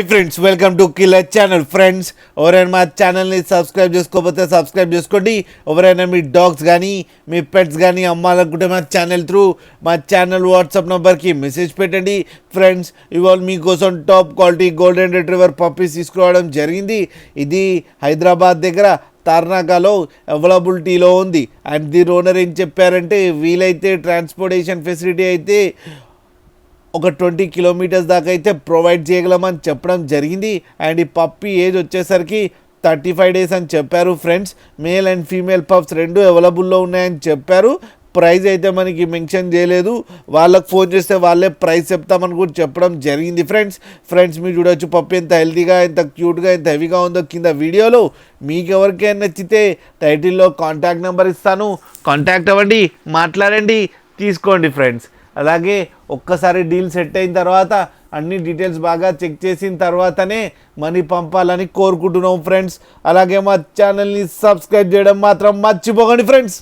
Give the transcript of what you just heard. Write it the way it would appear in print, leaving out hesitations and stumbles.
Friends welcome to killer channel. Friends ఎవరైనా మా ఛానల్ని సబ్స్క్రైబ్ చేసుకోకపోతే సబ్స్క్రైబ్ చేసుకోండి. ఎవరైనా మీ డాగ్స్ కానీ మీ పెట్స్ కానీ అమ్మాలనుకుంటే మా ఛానల్ వాట్సాప్ నెంబర్కి మెసేజ్ పెట్టండి. ఫ్రెండ్స్ ఇవాళ మీకోసం top quality golden retriever puppies తీసుకురావడం జరిగింది. ఇది హైదరాబాద్ దగ్గర తార్నాకాలో అవైలబిలిటీలో ఉంది. అండ్ దీని ఓనర్ ఏం చెప్పారంటే వీలైతే ట్రాన్స్పోర్టేషన్ ఫెసిలిటీ అయితే ఒక 20 కిలోమీటర్స్ దాకా అయితే ప్రొవైడ్ చేయగలమని చెప్పడం జరిగింది. అండ్ ఈ పప్పీ ఏజ్ వచ్చేసరికి 35 డేస్ అని చెప్పారు. Friends male and female pups రెండు అవైలబుల్లో ఉన్నాయని చెప్పారు. ప్రైస్ అయితే మనకి మెన్షన్ చేయలేదు. వాళ్ళకి ఫోన్ చేస్తే వాళ్ళే ప్రైస్ చెప్తామని కూడా చెప్పడం జరిగింది. ఫ్రెండ్స్ మీరు చూడొచ్చు పప్పి ఎంత హెల్తీగా, ఎంత క్యూట్గా, ఎంత హెవీగా ఉందో కింద వీడియోలో. మీకు ఎవరికైనా నచ్చితే టైటిల్లో కాంటాక్ట్ నెంబర్ ఇస్తాను, కాంటాక్ట్ అవ్వండి, మాట్లాడండి, తీసుకోండి. ఫ్రెండ్స్ అలాగే ఒక్కసారి డీల్ సెట్ అయిన తర్వాత అన్ని డీటెయిల్స్ బాగా చెక్ చేసిన తర్వాతనే మనీ పంపాలని కోరుకుంటున్నాం. ఫ్రెండ్స్ అలాగే మా ఛానల్ని సబ్స్క్రైబ్ చేయడం మాత్రం మర్చిపోకండి. ఫ్రెండ్స్